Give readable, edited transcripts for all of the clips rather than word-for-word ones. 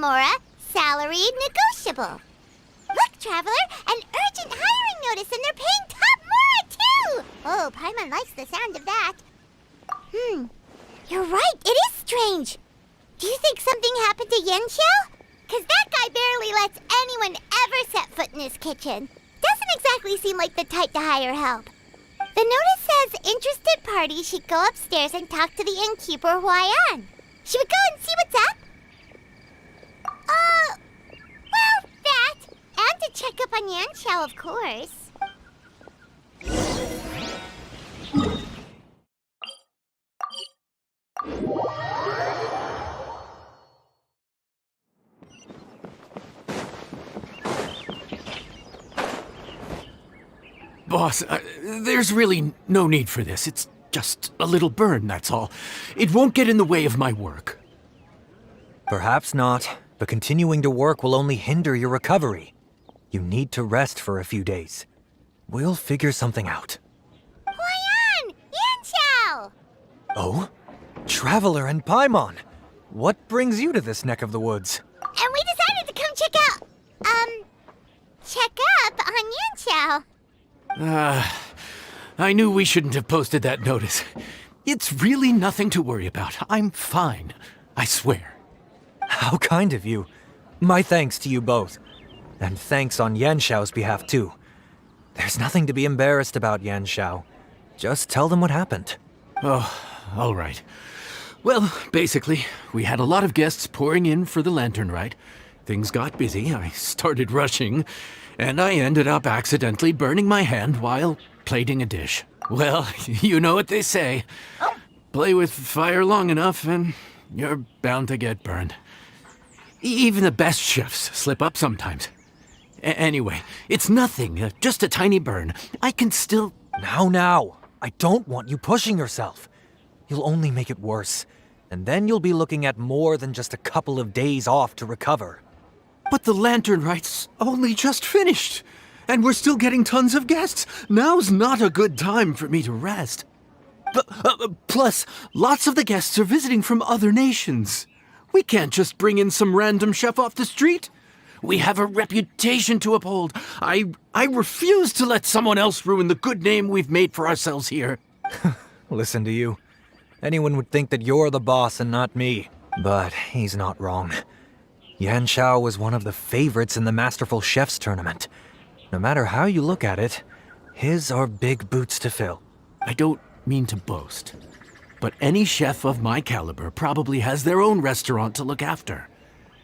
Mora, salary negotiable. Look, Traveler, an urgent hiring notice and they're paying top Mora, too! Oh, Paimon likes the sound of that. You're right, it is strange. Do you think something happened to Yanxiao? Because that guy barely lets anyone ever set foot in his kitchen. Doesn't exactly seem like the type to hire help. The notice says interested parties should go upstairs and talk to the innkeeper Huayan. Should we go and see what's up? Well, that. And to check up on Yanxiao, of course. Boss, there's really no need for this. It's just a little burn, that's all. It won't get in the way of my work. Perhaps not, but continuing to work will only hinder your recovery. You need to rest for a few days. We'll figure something out. Huayan! Yanxiao! Oh? Traveler and Paimon! What brings you to this neck of the woods? And we decided to come check up on Yanxiao. I knew we shouldn't have posted that notice. It's really nothing to worry about. I'm fine. I swear. How kind of you. My thanks to you both. And thanks on Yanxiao's behalf, too. There's nothing to be embarrassed about, Yanxiao. Just tell them what happened. Oh, all right. Well, basically, we had a lot of guests pouring in for the lantern rite. Things got busy, I started rushing, and I ended up accidentally burning my hand while plating a dish. Well, you know what they say. Play with fire long enough and you're bound to get burned. Even the best chefs slip up sometimes. Anyway, it's nothing, just a tiny burn. I can still... Now. I don't want you pushing yourself. You'll only make it worse. And then you'll be looking at more than just a couple of days off to recover. But the lantern rite's only just finished. And we're still getting tons of guests. Now's not a good time for me to rest. Plus, lots of the guests are visiting from other nations. We can't just bring in some random chef off the street. We have a reputation to uphold. I refuse to let someone else ruin the good name we've made for ourselves here. Listen to you. Anyone would think that you're the boss and not me. But he's not wrong. Yanxiao was one of the favorites in the Masterful Chefs tournament. No matter how you look at it, his are big boots to fill. I don't mean to boast, but any chef of my caliber probably has their own restaurant to look after.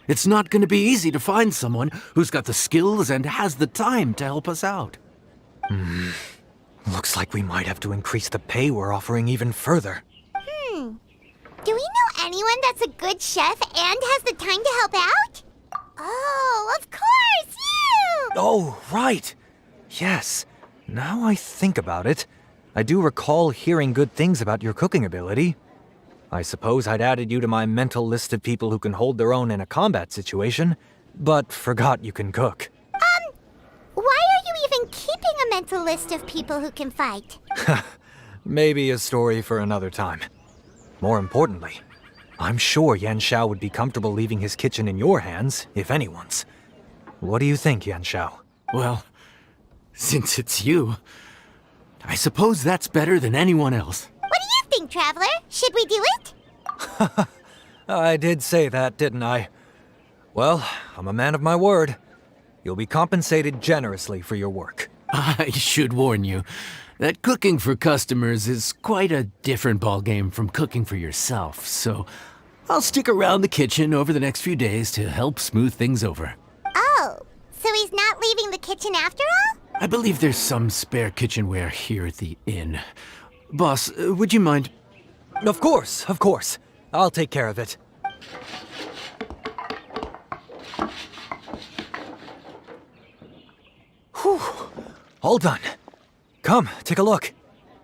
It's not going to be easy to find someone who's got the skills and has the time to help us out. Looks like we might have to increase the pay we're offering even further. Do we know anyone that's a good chef and has the time to help out? Oh, of course, you! Oh, right. Yes. Now I think about it, I do recall hearing good things about your cooking ability. I suppose I'd added you to my mental list of people who can hold their own in a combat situation, but forgot you can cook. Why are you even keeping a mental list of people who can fight? Maybe a story for another time. More importantly, I'm sure Yanxiao would be comfortable leaving his kitchen in your hands, if anyone's. What do you think, Yanxiao? Well, since it's you, I suppose that's better than anyone else. What do you think, Traveler? Should we do it? I did say that, didn't I? Well, I'm a man of my word. You'll be compensated generously for your work. I should warn you that cooking for customers is quite a different ballgame from cooking for yourself, so I'll stick around the kitchen over the next few days to help smooth things over. Oh, so he's not leaving the kitchen after all? I believe there's some spare kitchenware here at the inn. Boss, would you mind? Of course. I'll take care of it. Whew. All done. Come, take a look.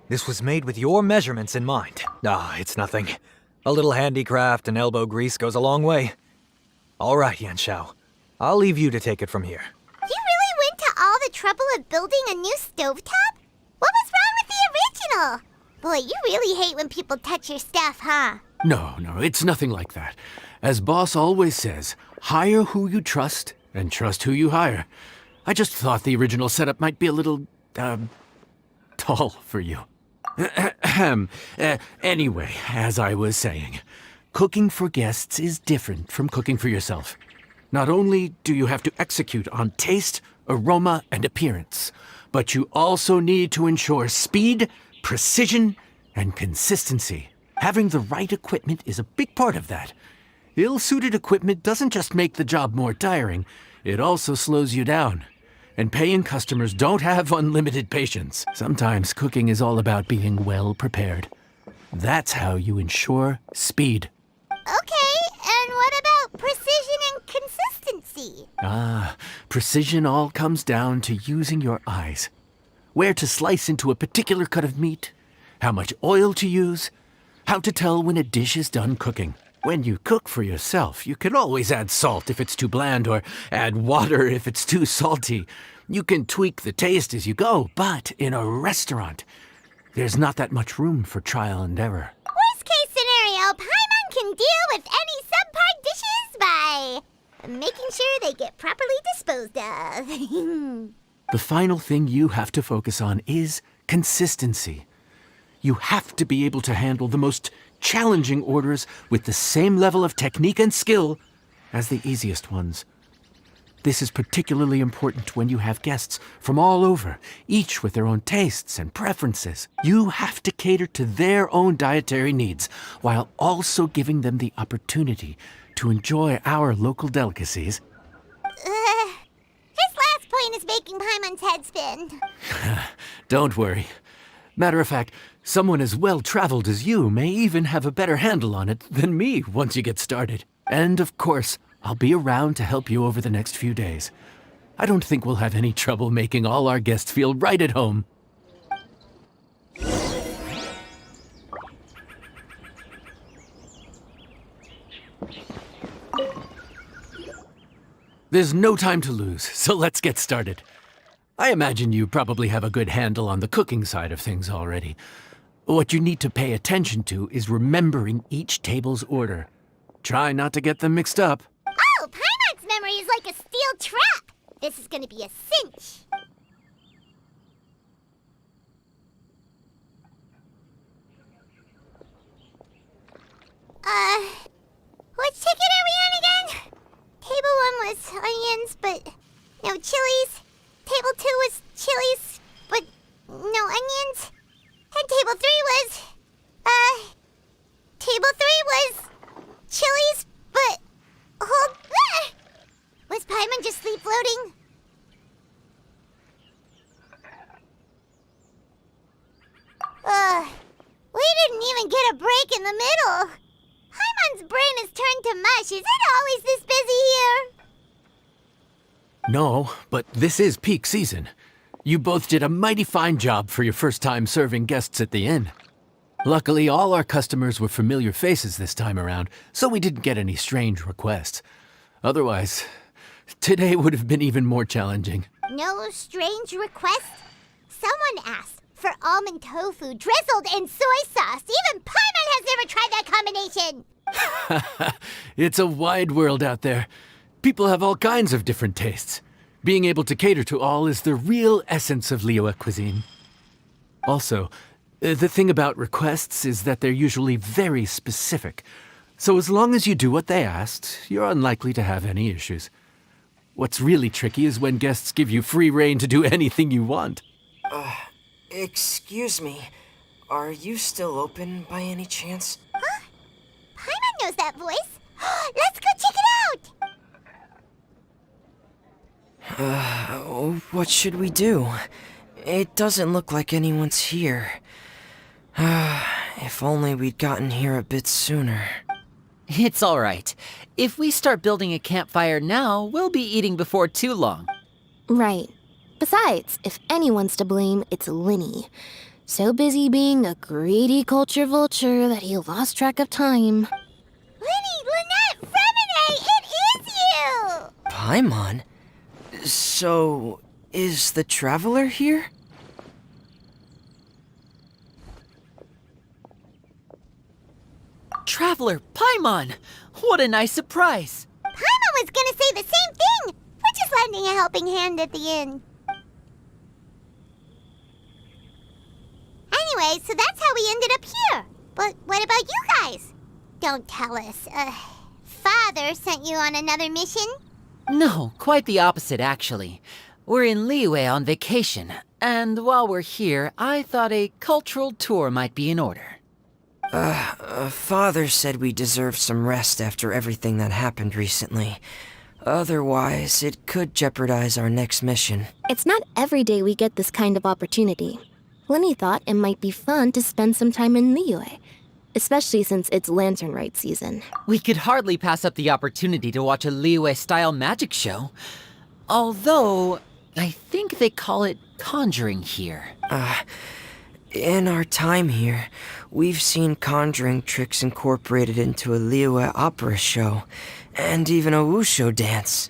This was made with your measurements in mind. It's nothing. A little handicraft and elbow grease goes a long way. All right, Yanxiao. I'll leave you to take it from here. You really went to all the trouble of building a new stovetop? What was wrong with the original? Boy, you really hate when people touch your stuff, huh? No, it's nothing like that. As Boss always says, Hire who you trust, and trust who you hire. I just thought the original setup might be a little, tall for you. Anyway, as I was saying, cooking for guests is different from cooking for yourself. Not only do you have to execute on taste, aroma, and appearance, but you also need to ensure speed, precision, and consistency. Having the right equipment is a big part of that. Ill-suited equipment doesn't just make the job more tiring, it also slows you down. And paying customers don't have unlimited patience. Sometimes cooking is all about being well prepared. That's how you ensure speed. Okay, and what about precision and consistency? Precision all comes down to using your eyes. Where to slice into a particular cut of meat, how much oil to use, how to tell when a dish is done cooking. When you cook for yourself, you can always add salt if it's too bland or add water if it's too salty. You can tweak the taste as you go, but in a restaurant, there's not that much room for trial and error. Worst case scenario, Paimon can deal with any subpar dishes by making sure they get properly disposed of. The final thing you have to focus on is consistency. You have to be able to handle the most challenging orders with the same level of technique and skill as the easiest ones. This is particularly important when you have guests from all over, each with their own tastes and preferences. You have to cater to their own dietary needs while also giving them the opportunity to enjoy our local delicacies. His last point is making Paimon's head spin. Don't worry. Matter of fact, someone as well-traveled as you may even have a better handle on it than me once you get started. And of course, I'll be around to help you over the next few days. I don't think we'll have any trouble making all our guests feel right at home. There's no time to lose, so let's get started. I imagine you probably have a good handle on the cooking side of things already. What you need to pay attention to is remembering each table's order. Try not to get them mixed up. Oh, Paimon's memory is like a steel trap. This is gonna be a cinch. Which ticket are we on again? Table 1 was onions, but no chilies. Table 2 was chilies, but no onions. And table 3 was, chilies, but was Paimon just sleep floating? We didn't even get a break in the middle. Paimon's brain has turned to mush. Is it always this busy here? No, but this is peak season. You both did a mighty fine job for your first time serving guests at the inn. Luckily, all our customers were familiar faces this time around, so we didn't get any strange requests. Otherwise, today would have been even more challenging. No strange requests? Someone asked for almond tofu drizzled in soy sauce. Even Paimon has never tried that combination. It's a wide world out there. People have all kinds of different tastes. Being able to cater to all is the real essence of Liyue cuisine. Also, the thing about requests is that they're usually very specific. So as long as you do what they asked, you're unlikely to have any issues. What's really tricky is when guests give you free rein to do anything you want. Excuse me. Are you still open by any chance? Huh? Paimon knows that voice. Let's go check it out. What should we do? It doesn't look like anyone's here. If only we'd gotten here a bit sooner. It's all right. If we start building a campfire now, we'll be eating before too long. Right. Besides, if anyone's to blame, it's Linny. So busy being a greedy culture vulture that he lost track of time. Linny, Lynette, Fremine, it is you! Paimon? So, is the Traveler here? Traveler, Paimon! What a nice surprise! Paimon was gonna say the same thing! We're just lending a helping hand at the end. Anyway, so that's how we ended up here. But what about you guys? Don't tell us. Father sent you on another mission? No, quite the opposite, actually. We're in Liyue on vacation, and while we're here, I thought a cultural tour might be in order. Father said we deserve some rest after everything that happened recently. Otherwise, it could jeopardize our next mission. It's not every day we get this kind of opportunity. Lenny thought it might be fun to spend some time in Liyue, especially since it's Lantern Rite season. We could hardly pass up the opportunity to watch a Liyue-style magic show. Although, I think they call it conjuring here. In our time here, we've seen conjuring tricks incorporated into a Liyue opera show, and even a wushu dance.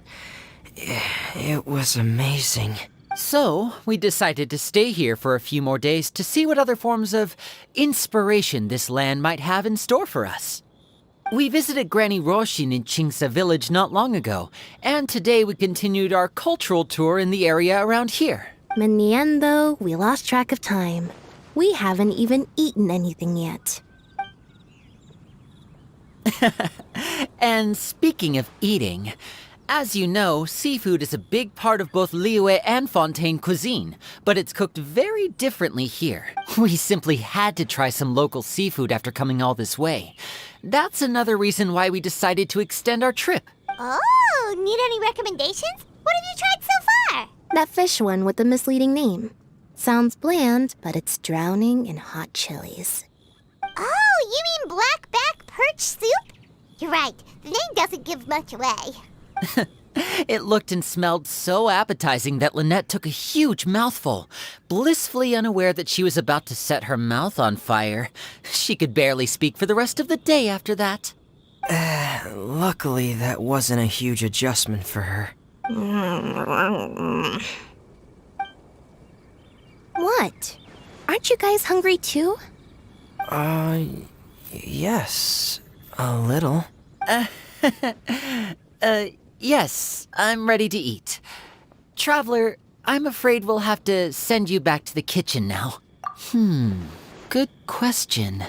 It was amazing. So, we decided to stay here for a few more days to see what other forms of inspiration this land might have in store for us. We visited Granny Roshin in Chingsa village not long ago, and today we continued our cultural tour in the area around here. In the end, though, we lost track of time. We haven't even eaten anything yet. And speaking of eating, as you know, seafood is a big part of both Liyue and Fontaine cuisine, but it's cooked very differently here. We simply had to try some local seafood after coming all this way. That's another reason why we decided to extend our trip. Oh, need any recommendations? What have you tried so far? That fish one with the misleading name. Sounds bland, but it's drowning in hot chilies. Oh, you mean blackback perch soup? You're right, the name doesn't give much away. It looked and smelled so appetizing that Lynette took a huge mouthful, blissfully unaware that she was about to set her mouth on fire. She could barely speak for the rest of the day after that. Luckily, that wasn't a huge adjustment for her. What? Aren't you guys hungry too? Yes, a little. Yes, I'm ready to eat. Traveler, I'm afraid we'll have to send you back to the kitchen now. Good question.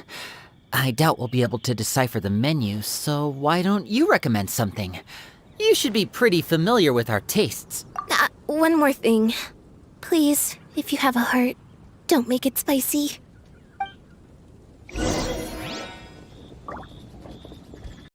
I doubt we'll be able to decipher the menu, so why don't you recommend something? You should be pretty familiar with our tastes. One more thing. Please, if you have a heart, don't make it spicy.